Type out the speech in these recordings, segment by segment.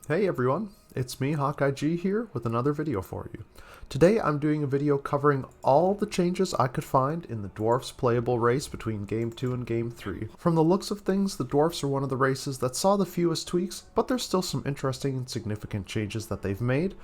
Hey everyone, it's me, HawkeyeG here with another video for you. Today I'm doing a video covering all the changes I could find in the Dwarfs playable race between Game 2 and Game 3. From the looks of things, the Dwarfs are one of the races that saw the fewest tweaks, but there's still some interesting and significant changes that they've made.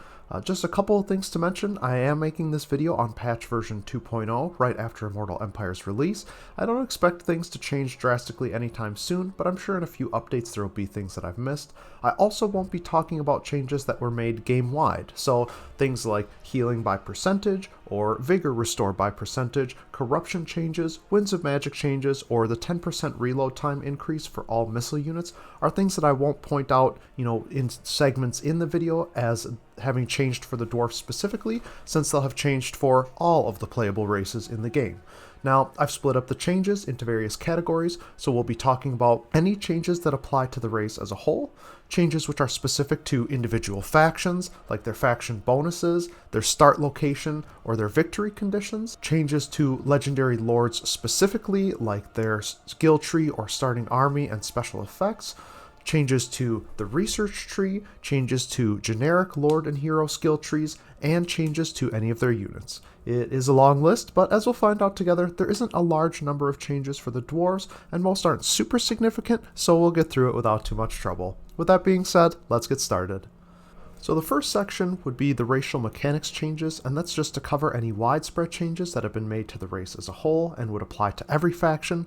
Just a couple of things to mention. I am making this video on patch version 2.0 right after Immortal Empires release. I don't expect things to change drastically anytime soon, but I'm sure in a few updates there will be things that I've missed. I also won't be talking about changes that were made game-wide, so things like healing by percentage, or vigor restored by percentage, corruption changes, winds of magic changes, or the 10% reload time increase for all missile units are things that I won't point out, in segments in the video as having changed for the Dwarfs specifically, since they'll have changed for all of the playable races in the game. Now, I've split up the changes into various categories, so we'll be talking about any changes that apply to the race as a whole, changes which are specific to individual factions, like their faction bonuses, their start location, or their victory conditions, changes to legendary lords specifically, like their skill tree or starting army and special effects, changes to the research tree, changes to generic lord and hero skill trees, and changes to any of their units. It is a long list, but as we'll find out together, there isn't a large number of changes for the dwarves, and most aren't super significant, so we'll get through it without too much trouble. With that being said, let's get started. So the first section would be the racial mechanics changes, and that's just to cover any widespread changes that have been made to the race as a whole and would apply to every faction.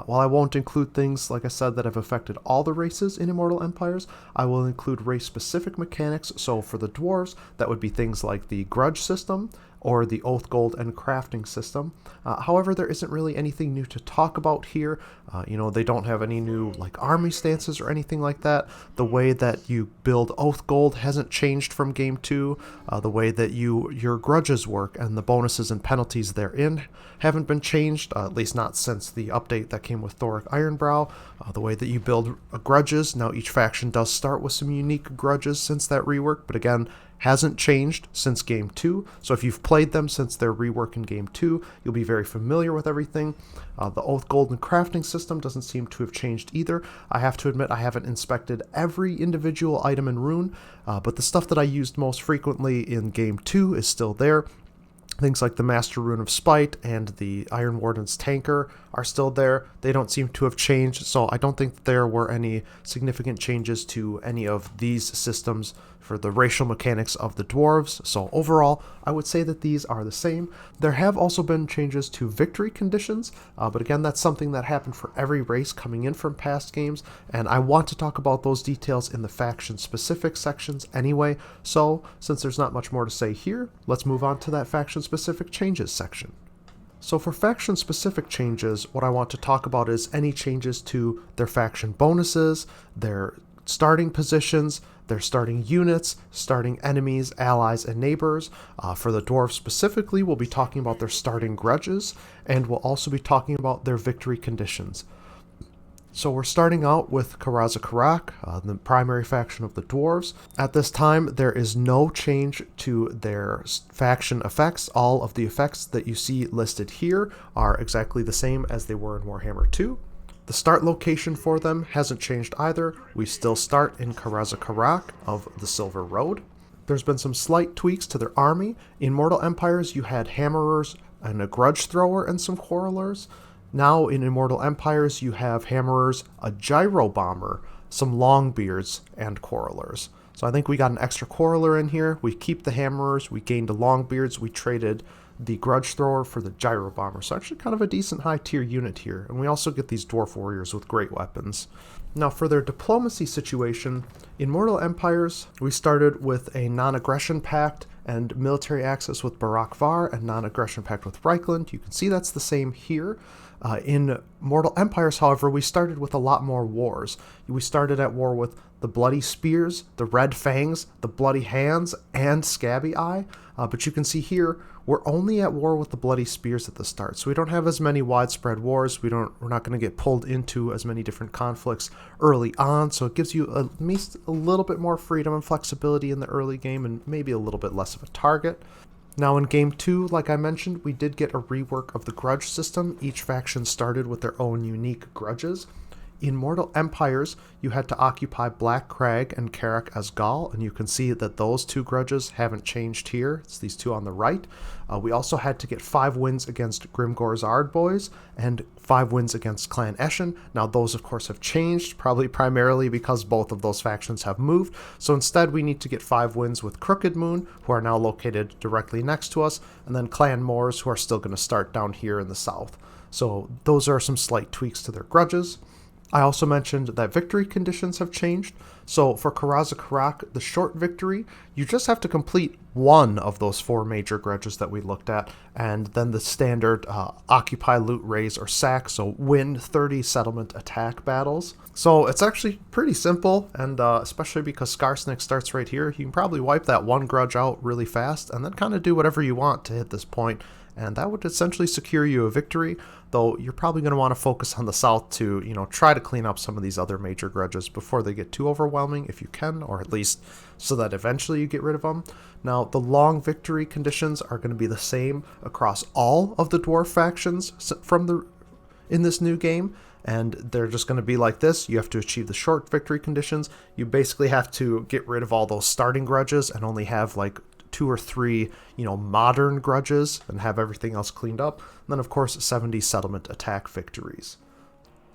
While I won't include things, like I said, that have affected all the races in Immortal Empires, I will include race-specific mechanics. So for the dwarves, that would be things like the grudge system, or the oath gold and crafting system. However, there isn't really anything new to talk about here. They don't have any new army stances or anything like that. The way that you build oath gold hasn't changed from game 2. The way that your grudges work and the bonuses and penalties therein haven't been changed, at least not since the update that came with Thorek Ironbrow. The way that you build grudges, now each faction does start with some unique grudges since that rework, but again, hasn't changed since Game 2, so if you've played them since their rework in Game 2, you'll be very familiar with everything. The Oath Gold and crafting system doesn't seem to have changed either. I have to admit I haven't inspected every individual item and rune, but the stuff that I used most frequently in Game 2 is still there. Things like the Master Rune of Spite and the Iron Warden's Tanker are still there. They don't seem to have changed, so I don't think that there were any significant changes to any of these systems for the racial mechanics of the dwarves. So overall, I would say that these are the same. There have also been changes to victory conditions, but again, that's something that happened for every race coming in from past games, and I want to talk about those details in the faction-specific sections anyway, so since there's not much more to say here, let's move on to that faction-specific changes section. So for faction-specific changes, what I want to talk about is any changes to their faction bonuses, their starting positions, their starting units, starting enemies, allies, and neighbors. For the dwarves specifically, we'll be talking about their starting grudges, and we'll also be talking about their victory conditions. So we're starting out with Karaz-a-Karak, the primary faction of the dwarves. At this time, there is no change to their faction effects. All of the effects that you see listed here are exactly the same as they were in Warhammer 2. The start location for them hasn't changed either. We still start in Karaz-a-Karak of the Silver Road. There's been some slight tweaks to their army. In Immortal Empires, you had hammerers and a grudge thrower and some quarrelers. Now in Immortal Empires, you have hammerers, a gyro bomber, some longbeards, and quarrelers. So I think we got an extra quarreler in here. We keep the hammerers, we gained the longbeards, we traded the grudge thrower for the gyro bomber. So actually kind of a decent high tier unit here. And we also get these dwarf warriors with great weapons. Now for their diplomacy situation, in Immortal Empires, we started with a non-aggression pact and military access with Barak Var and non-aggression pact with Reichland. You can see that's the same here. In Immortal Empires, however, we started with a lot more wars. We started at war with the Bloody Spears, the Red Fangs, the Bloody Hands, and Scabby Eye. But you can see here, we're only at war with the Bloody Spears at the start, so we don't have as many widespread wars. We're not going to get pulled into as many different conflicts early on, so it gives you at least a little bit more freedom and flexibility in the early game and maybe a little bit less of a target. Now in Game 2, like I mentioned, we did get a rework of the grudge system. Each faction started with their own unique grudges. In Immortal Empires, you had to occupy Black Crag and Karak as Gaul, and you can see that those two grudges haven't changed here. It's these two on the right. We also had to get 5 wins against Grimgor's Ardboys and 5 wins against Clan Eshin. Now those of course have changed, probably primarily because both of those factions have moved. So instead we need to get 5 wins with Crooked Moon, who are now located directly next to us, and then Clan Moors, who are still going to start down here in the south. So those are some slight tweaks to their grudges. I also mentioned that victory conditions have changed. So for Karaz-a-Karak, the short victory, you just have to complete one of those 4 major grudges that we looked at, and then the standard occupy, loot, raise, or sack, so win 30 settlement attack battles. So it's actually pretty simple, and especially because Skarsnik starts right here, you can probably wipe that one grudge out really fast, and then kind of do whatever you want to hit this point, and that would essentially secure you a victory, though you're probably going to want to focus on the south to, try to clean up some of these other major grudges before they get too overwhelming if you can, or at least so that eventually you get rid of them. Now, the long victory conditions are going to be the same across all of the dwarf factions in this new game, and they're just going to be like this. You have to achieve the short victory conditions. You basically have to get rid of all those starting grudges and only have like 2 or 3, modern grudges and have everything else cleaned up. And then, of course, 70 settlement attack victories.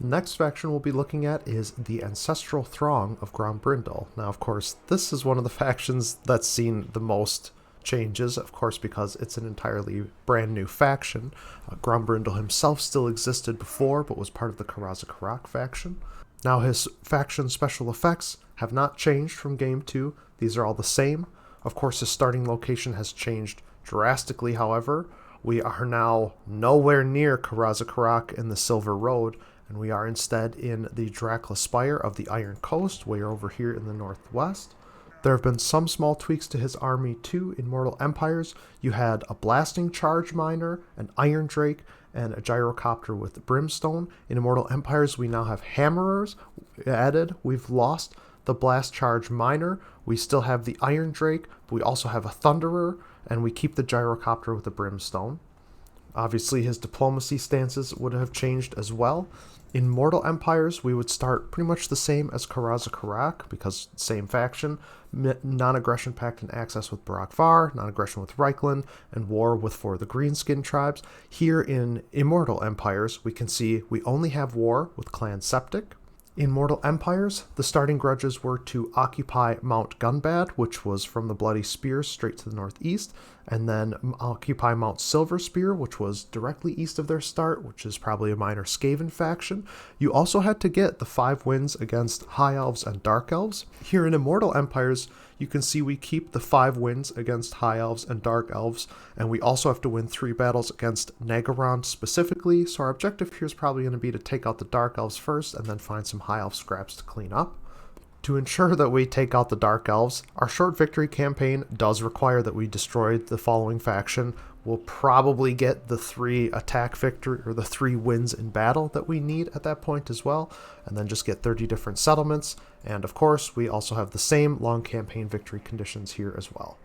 The next faction we'll be looking at is the Ancestral Throng of Grombrindal. Now, of course, this is one of the factions that's seen the most changes, of course, because it's an entirely brand new faction. Grombrindal himself still existed before, but was part of the Karaz-a-Karak faction. Now, his faction special effects have not changed from Game 2. These are all the same. Of course, his starting location has changed drastically, however. We are now nowhere near Karaz-a-Karak in the Silver Road, and we are instead in the Drakla Spire of the Iron Coast, way over here in the northwest. There have been some small tweaks to his army too. In Immortal Empires, you had a blasting charge miner, an iron drake, and a gyrocopter with brimstone. In Immortal Empires, we now have hammerers added. We've lost the blast charge miner. We still have the iron drake, but we also have a thunderer, and we keep the gyrocopter with the brimstone. Obviously, his diplomacy stances would have changed as well. In Immortal Empires, we would start pretty much the same as Karaz-a-Karak, because same faction, non-aggression pact and access with Barak-Var, non-aggression with Reichland, and war with 4 of the Greenskin tribes. Here in Immortal Empires, we can see we only have war with Clan Septic. In Immortal Empires, the starting grudges were to occupy Mount Gunbad, which was from the Bloody Spears straight to the northeast, and then occupy Mount Silverspear, which was directly east of their start, which is probably a minor Skaven faction. You also had to get the 5 wins against High Elves and Dark Elves. Here in Immortal Empires, you can see we keep the 5 wins against High Elves and Dark Elves, and we also have to win 3 battles against Nagaron specifically, so our objective here is probably going to be to take out the Dark Elves first, and then find some High Elf scraps to clean up. To ensure that we take out the Dark Elves, our short victory campaign does require that we destroy the following faction. We'll probably get the 3 attack victory, or the 3 wins in battle that we need at that point as well, and then just get 30 different settlements. And of course, we also have the same long campaign victory conditions here as well.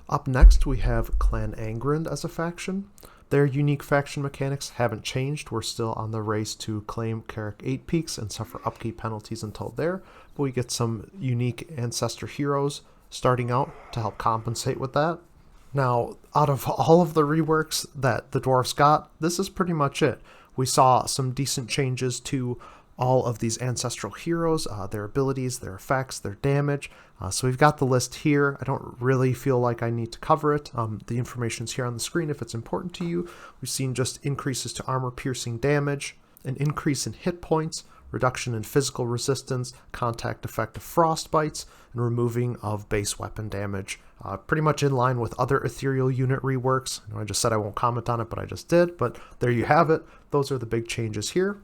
Up next, we have Clan Angrund as a faction. Their unique faction mechanics haven't changed. We're still on the race to claim Karak 8 Peaks and suffer upkeep penalties until there, but we get some unique ancestor heroes starting out to help compensate with that. Now, out of all of the reworks that the Dwarfs got, this is pretty much it. We saw some decent changes to all of these ancestral heroes, their abilities, their effects, their damage. So we've got the list here. I don't really feel like I need to cover it. The information's here on the screen if it's important to you. We've seen just increases to armor-piercing damage, an increase in hit points, reduction in physical resistance, contact effect of frostbites, and removing of base weapon damage. Pretty much in line with other ethereal unit reworks. I just said I won't comment on it, but I just did. But there you have it. Those are the big changes here.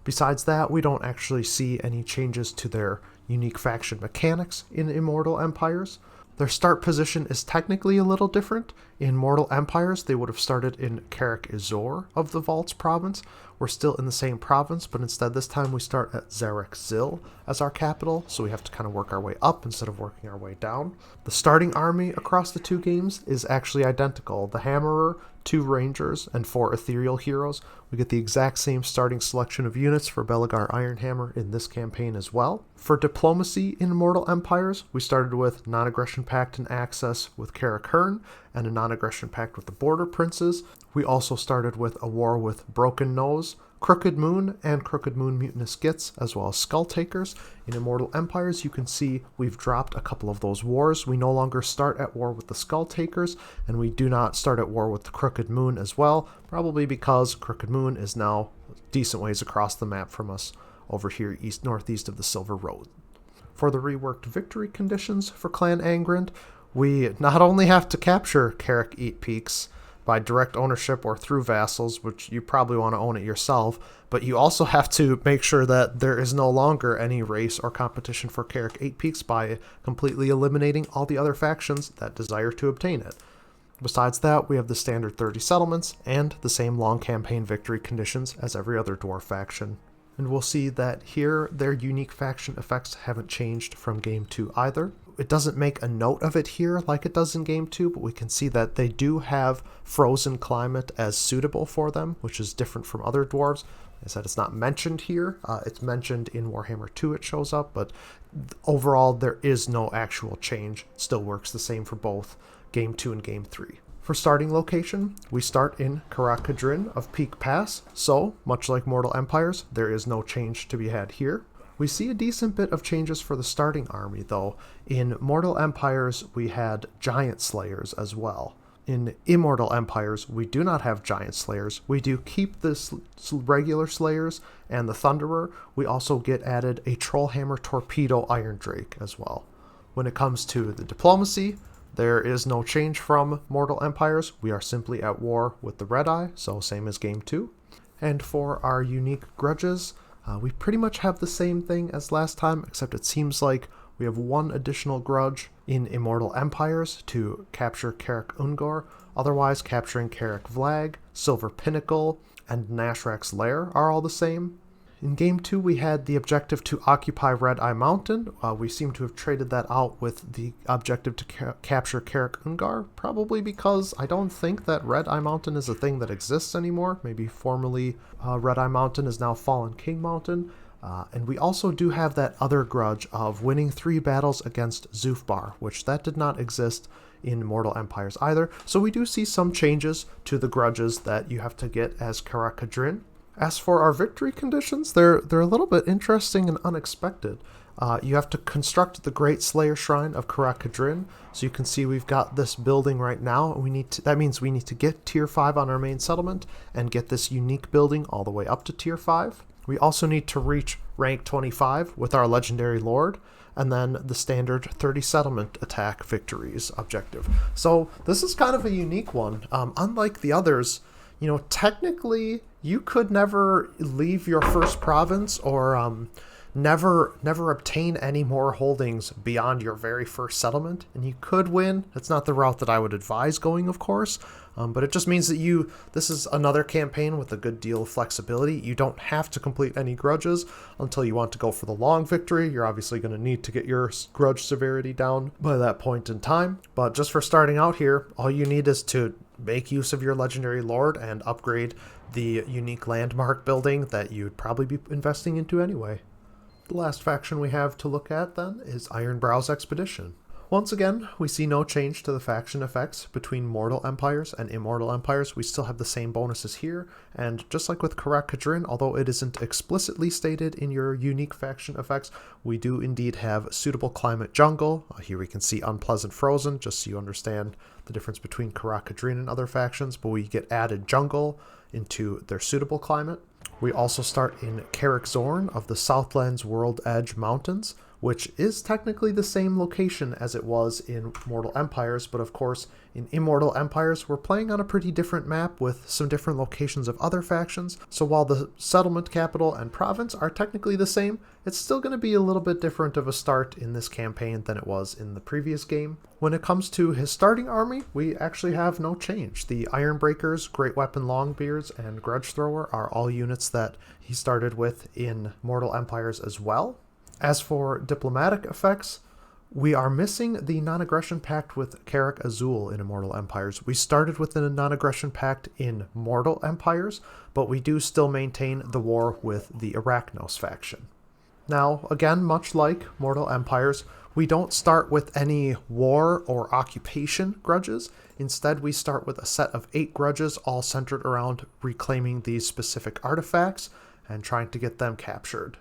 Besides that, we don't actually see any changes to their unique faction mechanics in Immortal Empires. Their start position is technically a little different. In Immortal Empires, they would have started in Karak Izor of the Vaults province, we're still in the same province, but instead this time we start at Zarek-Zil as our capital, so we have to kind of work our way up instead of working our way down. The starting army across the two games is actually identical. The Hammerer, 2 Rangers, and 4 Ethereal Heroes. We get the exact same starting selection of units for Belegar Ironhammer in this campaign as well. For Diplomacy in Immortal Empires, we started with Non-Aggression Pact and Access with Karak Kadrin, and a Non-Aggression Pact with the Border Princes. We also started with a war with Broken Nose, Crooked Moon, and Crooked Moon Mutinous Gits, as well as Skull Takers. In Immortal Empires, you can see we've dropped a couple of those wars. We no longer start at war with the Skull Takers, and we do not start at war with the Crooked Moon as well, probably because Crooked Moon is now decent ways across the map from us over here northeast of the Silver Road. For the reworked victory conditions for Clan Angrund, we not only have to capture Karak Eat Peaks by direct ownership or through vassals, which you probably want to own it yourself, but you also have to make sure that there is no longer any race or competition for Karak 8 Peaks by completely eliminating all the other factions that desire to obtain it. Besides that, we have the standard 30 settlements and the same long campaign victory conditions as every other dwarf faction. And we'll see that here their unique faction effects haven't changed from Game 2 either. It doesn't make a note of it here like it does in Game 2, but we can see that they do have frozen climate as suitable for them, which is different from other dwarves. Like I said, it's not mentioned here. It's mentioned in Warhammer 2 it shows up, but overall there is no actual change. It still works the same for both Game 2 and Game 3. For starting location, we start in Karak Kadrin of Peak Pass, so, much like Mortal Empires, there is no change to be had here. We see a decent bit of changes for the starting army, though. In Mortal Empires, we had Giant Slayers as well. In Immortal Empires, we do not have Giant Slayers. We do keep the regular Slayers and the Thunderer. We also get added a Trollhammer Torpedo Iron Drake as well. When it comes to the Diplomacy, there is no change from Mortal Empires. We are simply at war with the Red Eye, so same as Game 2. And for our unique grudges, we pretty much have the same thing as last time, except it seems like we have one additional grudge in Immortal Empires to capture Karak Ungor. Otherwise, capturing Karak Vlag, Silver Pinnacle, and Nashrak's Lair are all the same. In Game 2, we had the objective to occupy Red Eye Mountain. We seem to have traded that out with the objective to capture Karak Ungor, probably because I don't think that Red Eye Mountain is a thing that exists anymore. Maybe formerly Red Eye Mountain is now Fallen King Mountain. And we also do have that other grudge of winning 3 battles against Zufbar, which that did not exist in Mortal Empires either. So we do see some changes to the grudges that you have to get as Karak Kadrin. As for our victory conditions, they're a little bit interesting and unexpected. You have to construct the Great Slayer Shrine of Karak Kadrin. So you can see we've got this building right now. That means we need to get tier 5 on our main settlement and get this unique building all the way up to tier 5. We also need to reach rank 25 with our Legendary Lord, and then the standard 30 settlement attack victories objective. So this is kind of a unique one. Unlike the others, you know, technically you could never leave your first province or never obtain any more holdings beyond your very first settlement, and you could win. That's not the route that I would advise going, of course, but it just means that this is another campaign with a good deal of flexibility. You don't have to complete any grudges until you want to go for the long victory. You're obviously going to need to get your grudge severity down by that point in time, but just for starting out here, all you need is to make use of your Legendary Lord and upgrade the unique landmark building that you'd probably be investing into anyway. The last faction we have to look at then is Ironbrow's Expedition. Once again, we see no change to the faction effects between Mortal Empires and Immortal Empires. We still have the same bonuses here, and just like with Karak Kadrin, although it isn't explicitly stated in your unique faction effects, we do indeed have suitable climate jungle. Here we can see unpleasant frozen, just so you understand the difference between Karak Kadrin and other factions, but we get added jungle into their suitable climate. We also start in Karak Zorn of the Southlands World Edge Mountains which is technically the same location as it was in Mortal Empires, but of course in Immortal Empires we're playing on a pretty different map with some different locations of other factions, so while the settlement capital and province are technically the same, it's still going to be a little bit different of a start in this campaign than it was in the previous game. When it comes to his starting army, we actually have no change. The Ironbreakers, Great Weapon Longbeards, and Grudge Thrower are all units that he started with in Mortal Empires as well. As for diplomatic effects, we are missing the non-aggression pact with Karak Azul in Immortal Empires. We started with the non-aggression pact in Mortal Empires, but we do still maintain the war with the Arachnos faction. Now, again, much like Mortal Empires, we don't start with any war or occupation grudges. Instead, we start with a set of 8 grudges all centered around reclaiming these specific artifacts and trying to get them captured.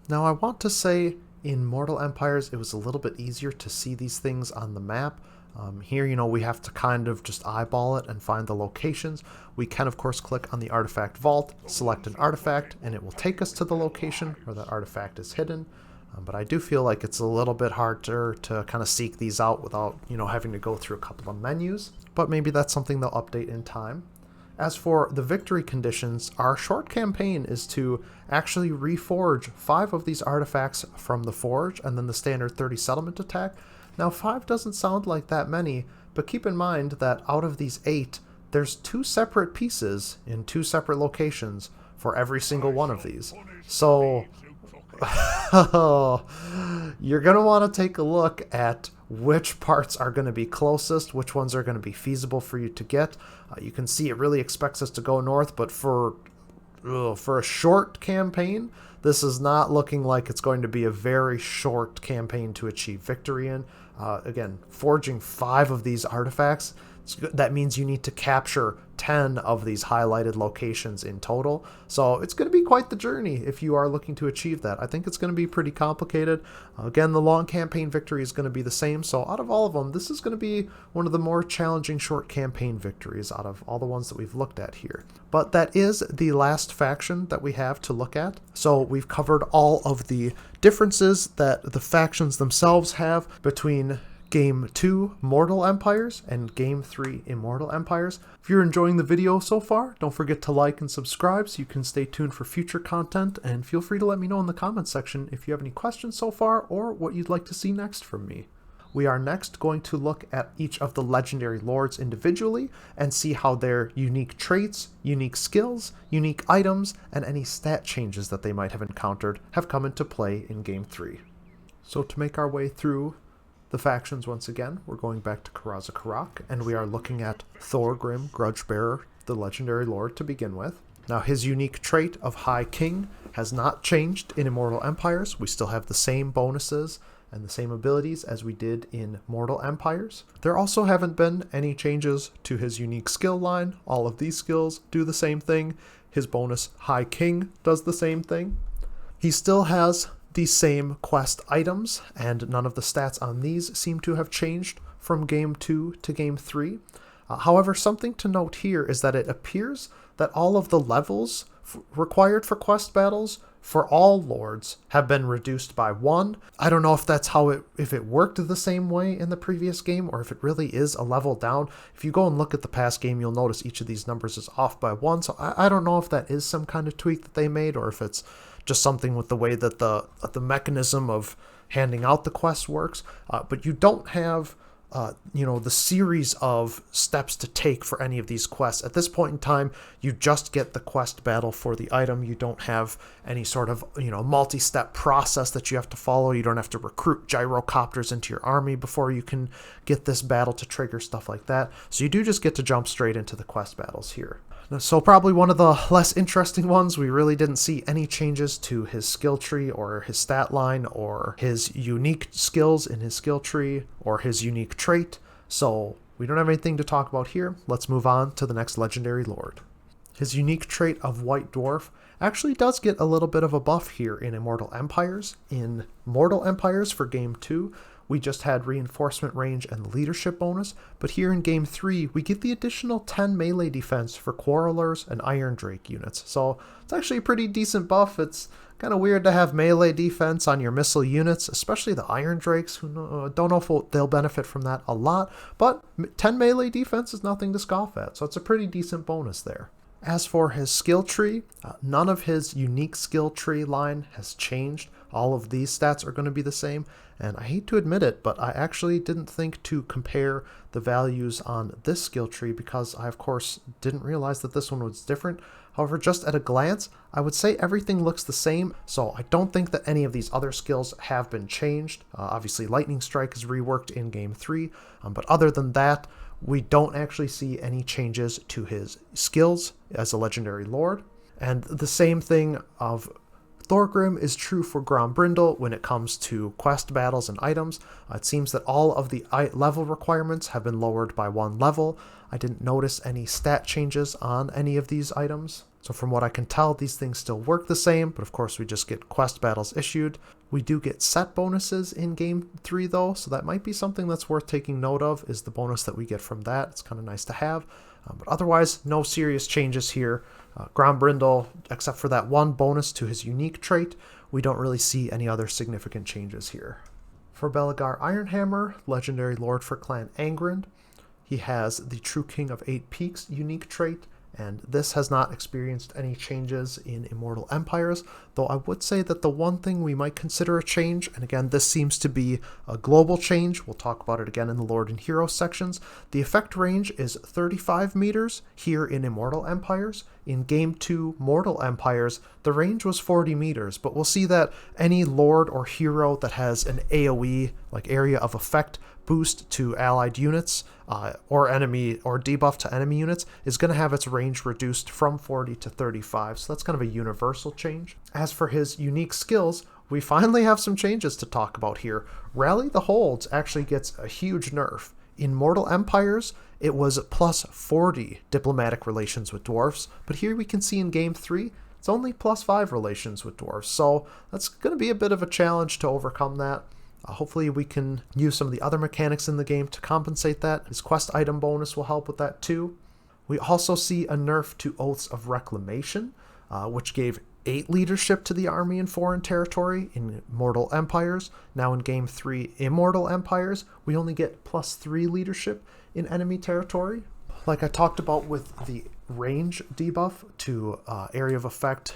Now, I want to say in Mortal Empires, it was a little bit easier to see these things on the map. Here, we have to kind of just eyeball it and find the locations. We can, of course, click on the artifact vault, select an artifact, and it will take us to the location where that artifact is hidden. But I do feel like it's a little bit harder to kind of seek these out without, having to go through a couple of menus. But maybe that's something they'll update in time. As for the victory conditions, our short campaign is to actually reforge 5 of these artifacts from the forge and then the standard 30 settlement attack. Now 5 doesn't sound like that many, but keep in mind that out of these 8, there's 2 separate pieces in 2 separate locations for every single one of these. So you're going to want to take a look at which parts are going to be closest, which ones are going to be feasible for you to get. You can see it really expects us to go north, but for a short campaign, this is not looking like it's going to be a very short campaign to achieve victory in. Again, forging 5 of these artifacts, that means you need to capture 10 of these highlighted locations in total. So it's going to be quite the journey if you are looking to achieve that. I think it's going to be pretty complicated. Again, the long campaign victory is going to be the same. So out of all of them, this is going to be one of the more challenging short campaign victories out of all the ones that we've looked at here. But that is the last faction that we have to look at. So we've covered all of the differences that the factions themselves have between Game 2 Mortal Empires and Game 3 Immortal Empires. If you're enjoying the video so far, don't forget to like and subscribe so you can stay tuned for future content, and feel free to let me know in the comments section if you have any questions so far or what you'd like to see next from me. We are next going to look at each of the legendary lords individually and see how their unique traits, unique skills, unique items, and any stat changes that they might have encountered have come into play in Game 3. So to make our way through the factions once again, we're going back to Karaz-a-Karak, and we are looking at Thorgrim Grudgebearer, the legendary lord, to begin with. Now, his unique trait of High King has not changed in Immortal Empires. We still have the same bonuses and the same abilities as we did in Mortal Empires. There also haven't been any changes to his unique skill line. All of these skills do the same thing. His bonus High King does the same thing. He still has the same quest items, and none of the stats on these seem to have changed from Game 2 to Game 3. However, something to note here is that it appears that all of the levels required for quest battles for all lords have been reduced by 1. I don't know if that's if it worked the same way in the previous game, or if it really is a level down. If you go and look at the past game, you'll notice each of these numbers is off by 1, so I don't know if that is some kind of tweak that they made, or if it's just something with the way that the mechanism of handing out the quests works. But you don't have the series of steps to take for any of these quests. At this point in time, you just get the quest battle for the item. You don't have any sort of, multi-step process that you have to follow. You don't have to recruit gyrocopters into your army before you can get this battle to trigger, stuff like that. So you do just get to jump straight into the quest battles here. So probably one of the less interesting ones, we really didn't see any changes to his skill tree or his stat line or his unique skills in his skill tree or his unique trait. So we don't have anything to talk about here. Let's move on to the next legendary lord. His unique trait of White Dwarf actually does get a little bit of a buff here in Immortal Empires. In Mortal Empires for Game 2, we just had reinforcement range and leadership bonus, but here in Game 3, we get the additional 10 melee defense for Quarrelers and Iron Drake units. So it's actually a pretty decent buff. It's kind of weird to have melee defense on your missile units, especially the Iron Drakes, who don't know if they'll benefit from that a lot, but 10 melee defense is nothing to scoff at, so it's a pretty decent bonus there. As for his skill tree, none of his unique skill tree line has changed. All of these stats are going to be the same, and I hate to admit it, but I actually didn't think to compare the values on this skill tree because I, of course, didn't realize that this one was different. However, just at a glance, I would say everything looks the same, so I don't think that any of these other skills have been changed. Obviously, Lightning Strike is reworked in Game 3, but other than that, we don't actually see any changes to his skills as a legendary lord. And the same thing of Thorgrim is true for Grombrindal when it comes to quest battles and items. It seems that all of the level requirements have been lowered by 1 level. I didn't notice any stat changes on any of these items. So from what I can tell, these things still work the same, but of course we just get quest battles issued. We do get set bonuses in Game 3 though, so that might be something that's worth taking note of, is the bonus that we get from that. It's kind of nice to have. But otherwise, no serious changes here. Grombrindal, except for that 1 bonus to his unique trait, we don't really see any other significant changes here. For Belegar Ironhammer, legendary lord for Clan Angrund, he has the True King of 8 Peaks unique trait, and this has not experienced any changes in Immortal Empires, though I would say that the one thing we might consider a change, and again this seems to be a global change, we'll talk about it again in the Lord and Hero sections, the effect range is 35 meters here in Immortal Empires. In Game 2 Mortal Empires, the range was 40 meters, but we'll see that any Lord or Hero that has an AoE, like area of effect, boost to allied units or enemy or debuff to enemy units is going to have its range reduced from 40 to 35, so that's kind of a universal change. As for his unique skills, we finally have some changes to talk about here. Rally the Holds actually gets a huge nerf. In Mortal Empires, it was plus 40 diplomatic relations with dwarfs, but here we can see in Game 3, it's only plus 5 relations with dwarfs, so that's going to be a bit of a challenge to overcome that. Hopefully we can use some of the other mechanics in the game to compensate that. His quest item bonus will help with that too. We also see a nerf to Oaths of Reclamation, which gave 8 leadership to the army in foreign territory in Mortal Empires. Now in Game 3 Immortal Empires, we only get plus 3 leadership in enemy territory. Like I talked about with the range debuff to area of effect,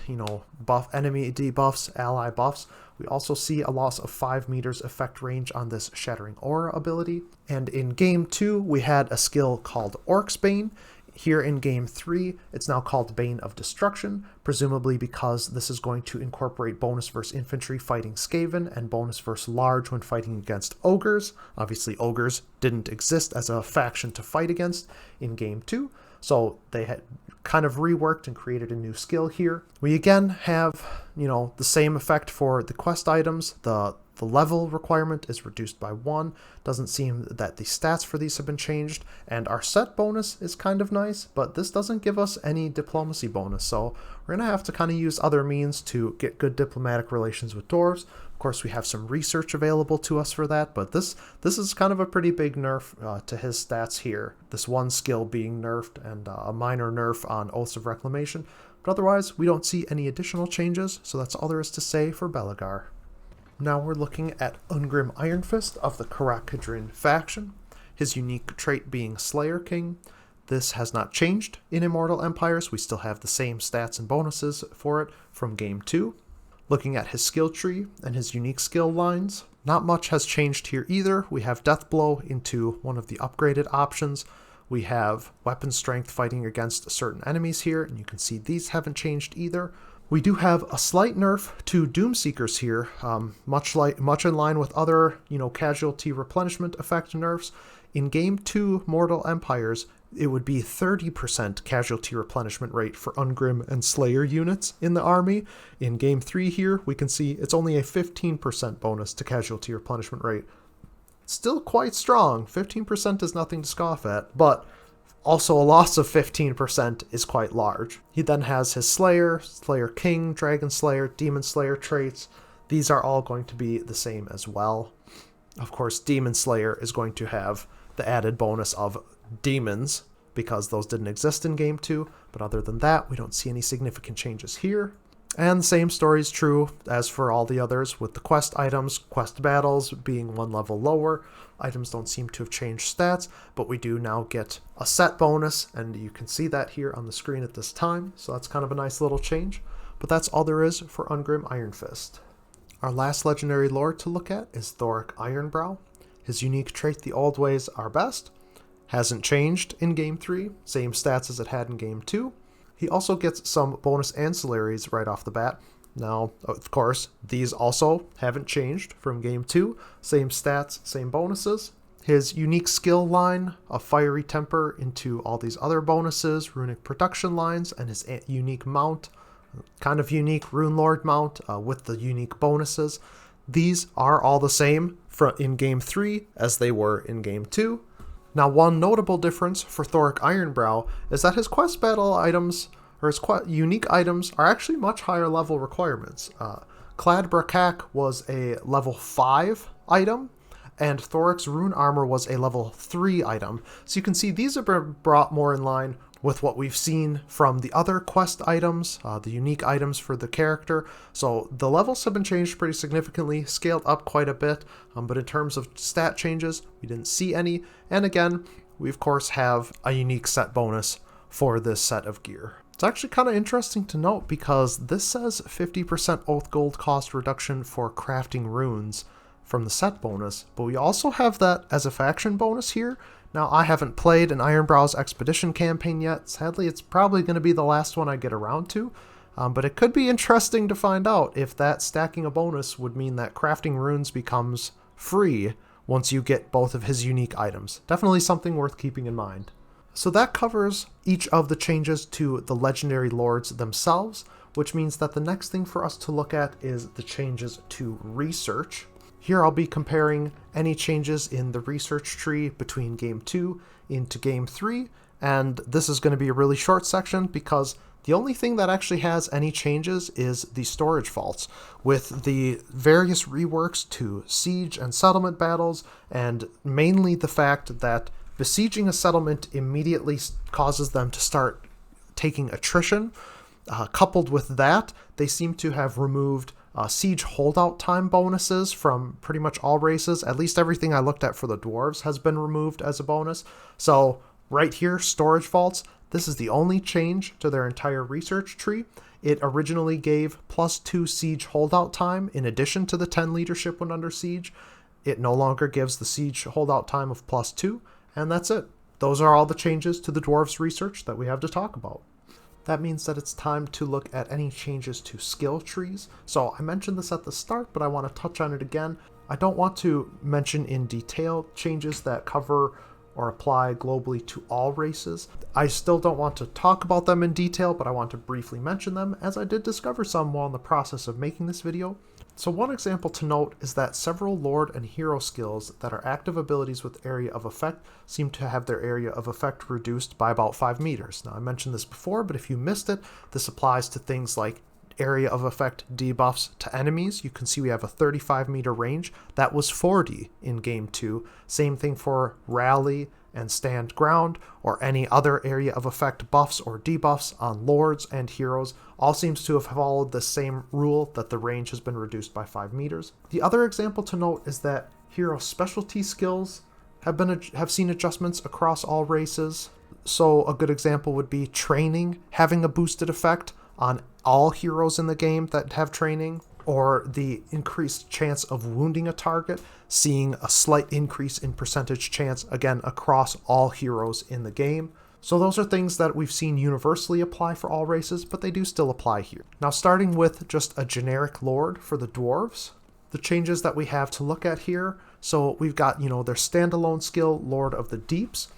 buff enemy debuffs, ally buffs, we also see a loss of 5 meters effect range on this Shattering Aura ability. And in Game 2, we had a skill called Orc's Bane. Here in Game 3, it's now called Bane of Destruction, presumably because this is going to incorporate bonus versus infantry fighting Skaven and bonus versus large when fighting against ogres. Obviously, ogres didn't exist as a faction to fight against in Game 2, so they had kind of reworked and created a new skill here. We again have, the same effect for the quest items. The level requirement is reduced by 1. Doesn't seem that the stats for these have been changed. And our set bonus is kind of nice, but this doesn't give us any diplomacy bonus. So we're going to have to kind of use other means to get good diplomatic relations with dwarves. Of course, we have some research available to us for that, but this is kind of a pretty big nerf to his stats here. This one skill being nerfed and a minor nerf on Oaths of Reclamation. But otherwise, we don't see any additional changes, so that's all there is to say for Belegar. Now we're looking at Ungrim Ironfist of the Karak Kadrin faction, his unique trait being Slayer King. This has not changed in Immortal Empires. We still have the same stats and bonuses for it from Game 2. Looking at his skill tree and his unique skill lines, not much has changed here either. We have Death Blow into one of the upgraded options. We have Weapon Strength fighting against certain enemies here, and you can see these haven't changed either. We do have a slight nerf to Doomseekers here, much in line with other, casualty replenishment effect nerfs. In Game 2 Mortal Empires, it would be 30% casualty replenishment rate for Ungrim and Slayer units in the army. In Game 3 here, we can see it's only a 15% bonus to casualty replenishment rate. Still quite strong. 15% is nothing to scoff at, but also a loss of 15% is quite large. He then has his Slayer, Slayer King, Dragon Slayer, Demon Slayer traits. These are all going to be the same as well. Of course, Demon Slayer is going to have the added bonus of demons, because those didn't exist in Game 2, but other than that, we don't see any significant changes here. And the same story is true as for all the others, with the quest items, quest battles being one level lower. Items don't seem to have changed stats, but we do now get a set bonus, and you can see that here on the screen at this time, so that's kind of a nice little change. But that's all there is for Ungrim Ironfist. Our last legendary lord to look at is Thorek Ironbrow. His unique trait, the old ways are best, hasn't changed in Game 3, same stats as it had in Game 2. He also gets some bonus ancillaries right off the bat. Now, of course, these also haven't changed from Game 2, same stats, same bonuses. His unique skill line of Fiery Temper into all these other bonuses, runic production lines, and his unique mount, kind of unique Runelord mount with the unique bonuses. These are all the same in Game 3 as they were in Game 2. Now, one notable difference for Thorek Ironbrow is that his quest battle items, or his unique items, are actually much higher level requirements. Karaz-a-Karak was a level 5 item, and Thorek's rune armor was a level 3 item. So you can see these have been brought more in line with what we've seen from the other quest items, the unique items for the character. So the levels have been changed pretty significantly, scaled up quite a bit, but in terms of stat changes, we didn't see any. And again, we of course have a unique set bonus for this set of gear. It's actually kind of interesting to note because this says 50% oath gold cost reduction for crafting runes from the set bonus, but we also have that as a faction bonus here. Now, I haven't played an Ironbrow's Expedition campaign yet. Sadly, it's probably going to be the last one I get around to, but it could be interesting to find out if that stacking a bonus would mean that crafting runes becomes free once you get both of his unique items. Definitely something worth keeping in mind. So that covers each of the changes to the legendary lords themselves, which means that the next thing for us to look at is the changes to research. Here I'll be comparing any changes in the research tree between Game 2 into Game 3, and this is going to be a really short section because the only thing that actually has any changes is the storage vaults, with the various reworks to siege and settlement battles, and mainly the fact that besieging a settlement immediately causes them to start taking attrition. Coupled with that, they seem to have removed siege holdout time bonuses from pretty much all races. At least everything I looked at for the Dwarves has been removed as a bonus. So right here, storage vaults, this is the only change to their entire research tree. It originally gave +2 siege holdout time in addition to the 10 leadership when under siege. It no longer gives the siege holdout time of +2, and that's it. Those are all the changes to the Dwarves research that we have to talk about. That means that it's time to look at any changes to skill trees. So I mentioned this at the start, but I want to touch on it again. I don't want to mention in detail changes that cover or apply globally to all races. I still don't want to talk about them in detail, but I want to briefly mention them, as I did discover some while in the process of making this video. So one example to note is that several Lord and Hero skills that are active abilities with area of effect seem to have their area of effect reduced by about 5 meters. Now I mentioned this before, but if you missed it, this applies to things like area of effect debuffs to enemies. You can see we have a 35 meter range. That was 40 in Game 2. Same thing for Rally and Stand Ground, or any other area of effect buffs or debuffs on Lords and Heroes. All seems to have followed the same rule that the range has been reduced by 5 meters. The other example to note is that Hero specialty skills have seen adjustments across all races. So a good example would be training having a boosted effect on all heroes in the game that have training, or the increased chance of wounding a target, seeing a slight increase in percentage chance, again, across all heroes in the game. So those are things that we've seen universally apply for all races, but they do still apply here. Now, starting with just a generic Lord for the Dwarves, the changes that we have to look at here. So we've got, their standalone skill, Lord of the Deeps.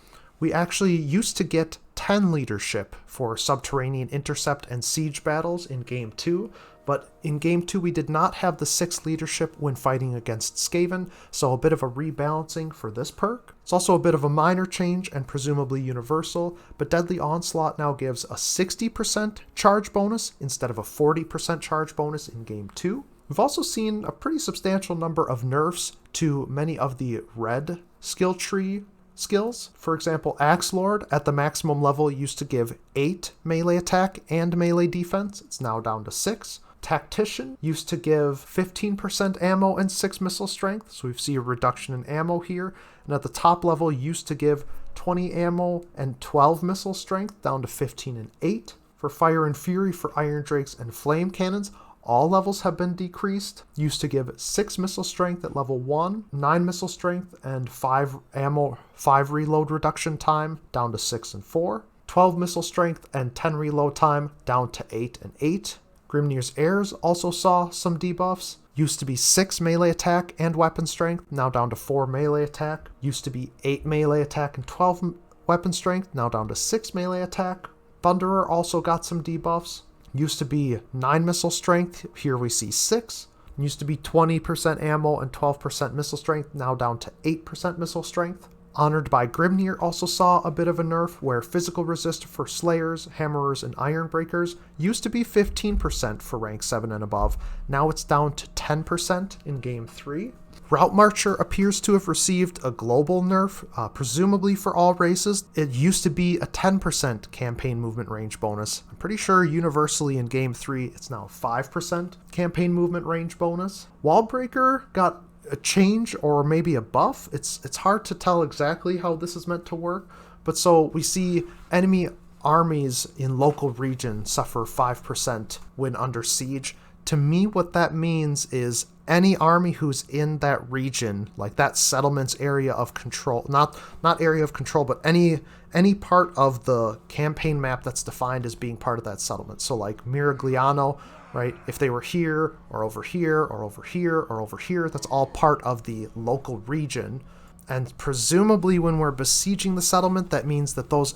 We actually used to get 10 leadership for subterranean intercept and siege battles in Game 2, but in Game 2 we did not have the 6 leadership when fighting against Skaven, so a bit of a rebalancing for this perk. It's also a bit of a minor change and presumably universal, but Deadly Onslaught now gives a 60% charge bonus instead of a 40% charge bonus in Game 2. We've also seen a pretty substantial number of nerfs to many of the red skill tree skills. For example, Axe Lord at the maximum level used to give 8 melee attack and melee defense. It's now down to 6. Tactician used to give 15% ammo and 6 missile strength, so we see a reduction in ammo here. And at the top level used to give 20 ammo and 12 missile strength, down to 15 and 8. For Fire and Fury, for Iron Drakes and Flame Cannons, all levels have been decreased. Used to give 6 missile strength at level 1, 9 missile strength, and 5 ammo, 5 reload reduction time, down to 6 and 4. 12 missile strength and 10 reload time, down to 8 and 8. Grimnir's Heirs also saw some debuffs. Used to be 6 melee attack and weapon strength, now down to 4 melee attack. Used to be 8 melee attack and 12 weapon strength, now down to 6 melee attack. Thunderer also got some debuffs. Used to be 9 missile strength, here we see 6. Used to be 20% ammo and 12% missile strength, now down to 8% missile strength. Honored by Grimnir also saw a bit of a nerf where physical resist for Slayers, Hammerers, and Ironbreakers used to be 15% for rank 7 and above. Now it's down to 10% in Game 3. Route Marcher appears to have received a global nerf, presumably for all races. It used to be a 10% campaign movement range bonus. I'm pretty sure universally in Game 3 it's now 5% campaign movement range bonus. Wallbreaker got a change or maybe a buff. It's hard to tell exactly how this is meant to work, but so we see enemy armies in local region suffer 5% when under siege. To me, what that means is any army who's in that region, like that settlement's area of control, not area of control, but any part of the campaign map that's defined as being part of that settlement. So like Miragliano, right? If they were here or over here or over here or over here, that's all part of the local region. And presumably when we're besieging the settlement, that means that those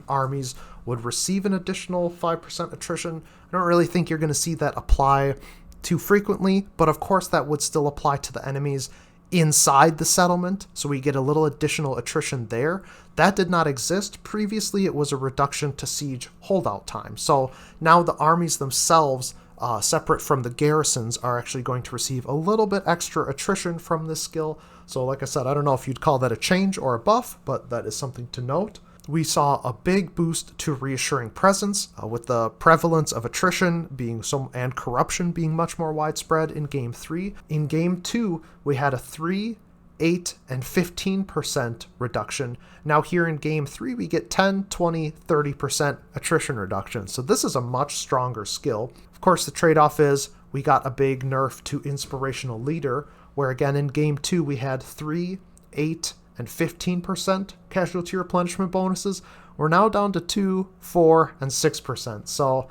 armies would receive an additional 5% attrition. I don't really think you're going to see that apply too frequently, but of course that would still apply to the enemies inside the settlement, so we get a little additional attrition there. That did not exist. Previously, it was a reduction to siege holdout time. So now the armies themselves, separate from the garrisons, are actually going to receive a little bit extra attrition from this skill. So like I said, I don't know if you'd call that a change or a buff, but that is something to note. We saw a big boost to Reassuring Presence, with the prevalence of attrition being and corruption being much more widespread in Game 3. In Game 2, we had a 3, 8, and 15% reduction. Now here in Game 3, we get 10, 20, 30% attrition reduction. So this is a much stronger skill. Of course, the trade-off is we got a big nerf to Inspirational Leader, where again in Game 2 we had 3, 8, and 15% casualty replenishment bonuses. We're now down to 2, 4, and 6%. So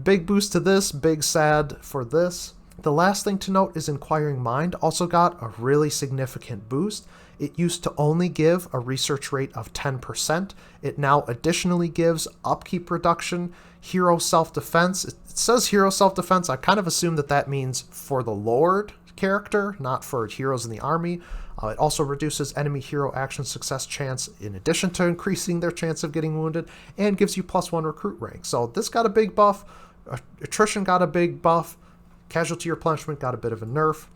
big boost to this, big sad for this. The last thing to note is Inquiring Mind also got a really significant boost. It used to only give a research rate of 10%. It now additionally gives upkeep reduction, hero self-defense. It says hero self-defense. I kind of assume that means for the Lord character, not for heroes in the army. It also reduces enemy hero action success chance in addition to increasing their chance of getting wounded, and gives you +1 recruit rank. So this got a big buff. Attrition got a big buff. Casualty replenishment got a bit of a nerf.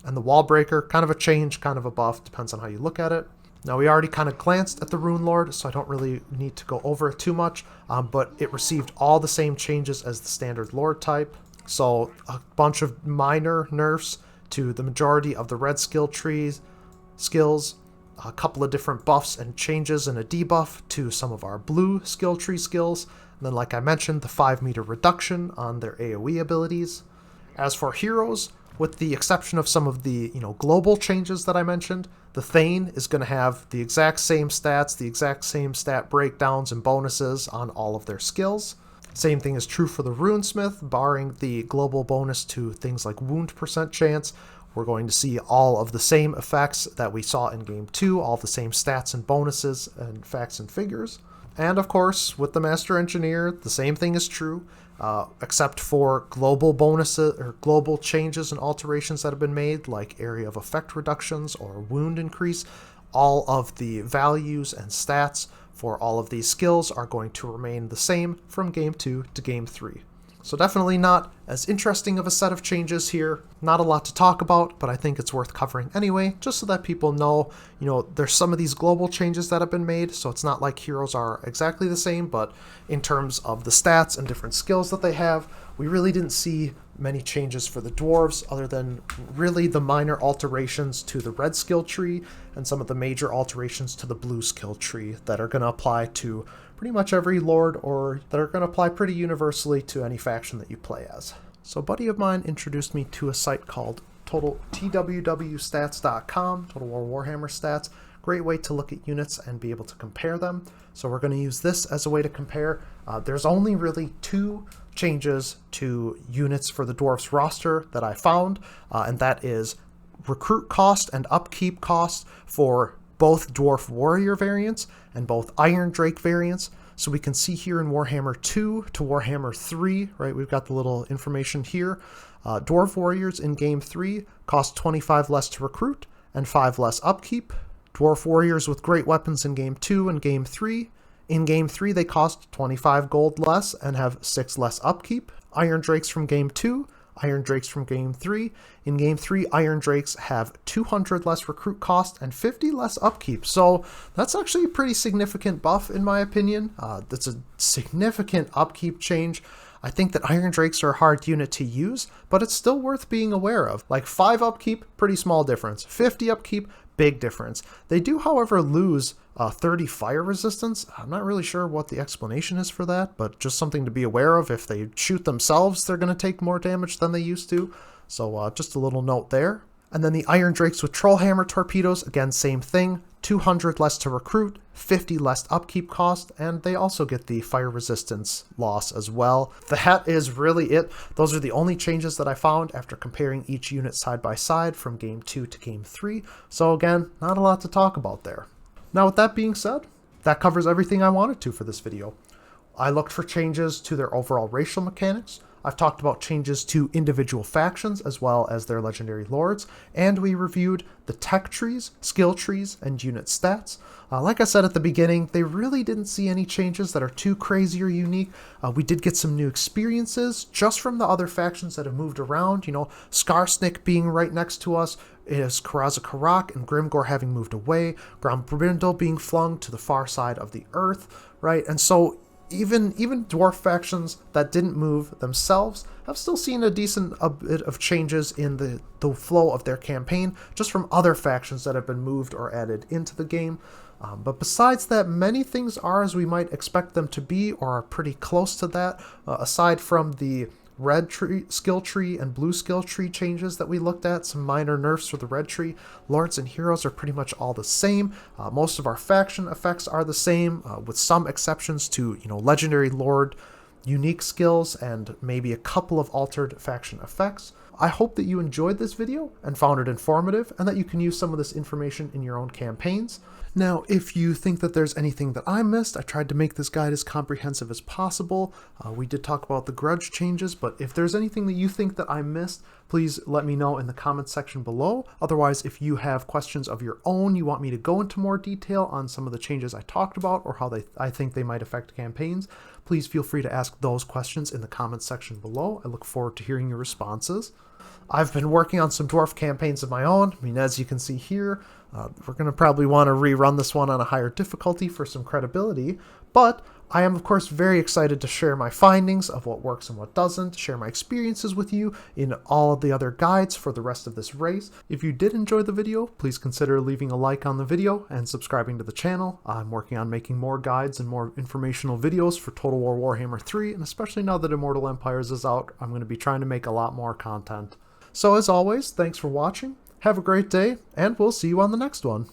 And the Wallbreaker, kind of a change, kind of a buff, depends on how you look at it. Now we already kind of glanced at the Runelord, so I don't really need to go over it too much, but it received all the same changes as the standard Lord type. So a bunch of minor nerfs to the majority of the red skill trees skills, a couple of different buffs and changes and a debuff to some of our blue skill tree skills, and then like I mentioned, the 5-meter reduction on their AoE abilities. As for heroes, with the exception of some of the global changes that I mentioned, the Thane is going to have the exact same stats, the exact same stat breakdowns and bonuses on all of their skills. Same thing is true for the Runesmith, barring the global bonus to things like wound percent chance. We're going to see all of the same effects that we saw in Game 2, all of the same stats and bonuses and facts and figures. And of course, with the Master Engineer, the same thing is true, except for global bonuses or global changes and alterations that have been made, like area of effect reductions or wound increase. All of the values and stats for all of these skills are going to remain the same from Game 2 to Game 3. So definitely not as interesting of a set of changes here. Not a lot to talk about, but I think it's worth covering anyway, just so that people know, there's some of these global changes that have been made, so it's not like heroes are exactly the same, but in terms of the stats and different skills that they have, we really didn't see many changes for the dwarves other than really the minor alterations to the red skill tree and some of the major alterations to the blue skill tree that are going to apply to pretty much every lord, or that are going to apply pretty universally to any faction that you play as. So a buddy of mine introduced me to a site called TWWstats.com, Total War Warhammer Stats. Great way to look at units and be able to compare them. So we're going to use this as a way to compare. There's only really 2 changes to units for the Dwarfs roster that I found, and that is recruit cost and upkeep cost for both Dwarf Warrior variants and both Iron Drake variants. So we can see here in Warhammer 2 to Warhammer 3, right, we've got the little information here. Dwarf Warriors in Game 3 cost 25 less to recruit and 5 less upkeep. Dwarf Warriors with great weapons in Game 2 and Game 3. In Game 3 they cost 25 gold less and have 6 less upkeep. Iron Drakes from Game 2. Iron Drakes from Game 3. In Game 3, Iron Drakes have 200 less recruit cost and 50 less upkeep. So that's actually a pretty significant buff in my opinion. That's a significant upkeep change. I think that Iron Drakes are a hard unit to use, but it's still worth being aware of. Like 5 upkeep, pretty small difference. 50 upkeep, big difference. They do, however, lose 30 fire resistance. I'm not really sure what the explanation is for that, but just something to be aware of. If they shoot themselves, they're going to take more damage than they used to. So just a little note there. And then the Iron Drakes with Trollhammer torpedoes, again, same thing. 200 less to recruit, 50 less upkeep cost, and they also get the fire resistance loss as well. That is really it. Those are the only changes that I found after comparing each unit side by side from Game 2 to Game 3. So again, not a lot to talk about there. Now with that being said, that covers everything I wanted to for this video. I looked for changes to their overall racial mechanics. I've talked about changes to individual factions as well as their legendary lords, and we reviewed the tech trees, skill trees, and unit stats. Like I said at the beginning, they really didn't see any changes that are too crazy or unique. We did get some new experiences just from the other factions that have moved around. Skarsnik being right next to us, is Karaz-a-Karak and Grimgor having moved away, Grombrindal being flung to the far side of the earth, right? And so even dwarf factions that didn't move themselves have still seen a bit of changes in the flow of their campaign just from other factions that have been moved or added into the game. But besides that, many things are as we might expect them to be, or are pretty close to that, aside from the red skill tree and blue skill tree changes that we looked at, some minor nerfs for the red tree. Lords and heroes are pretty much all the same. Most of our faction effects are the same, with some exceptions to legendary lord unique skills and maybe a couple of altered faction effects. I hope that you enjoyed this video and found it informative, and that you can use some of this information in your own campaigns. Now, if you think that there's anything that I missed, I tried to make this guide as comprehensive as possible. We did talk about the grudge changes, but if there's anything that you think that I missed, please let me know in the comments section below. Otherwise, if you have questions of your own, you want me to go into more detail on some of the changes I talked about or how I think they might affect campaigns, please feel free to ask those questions in the comments section below. I look forward to hearing your responses. I've been working on some dwarf campaigns of my own. As you can see here, we're going to probably want to rerun this one on a higher difficulty for some credibility, but I am of course very excited to share my findings of what works and what doesn't, share my experiences with you in all of the other guides for the rest of this race. If you did enjoy the video, please consider leaving a like on the video and subscribing to the channel. I'm working on making more guides and more informational videos for Total War Warhammer 3, and especially now that Immortal Empires is out, I'm going to be trying to make a lot more content. So as always, thanks for watching, have a great day, and we'll see you on the next one.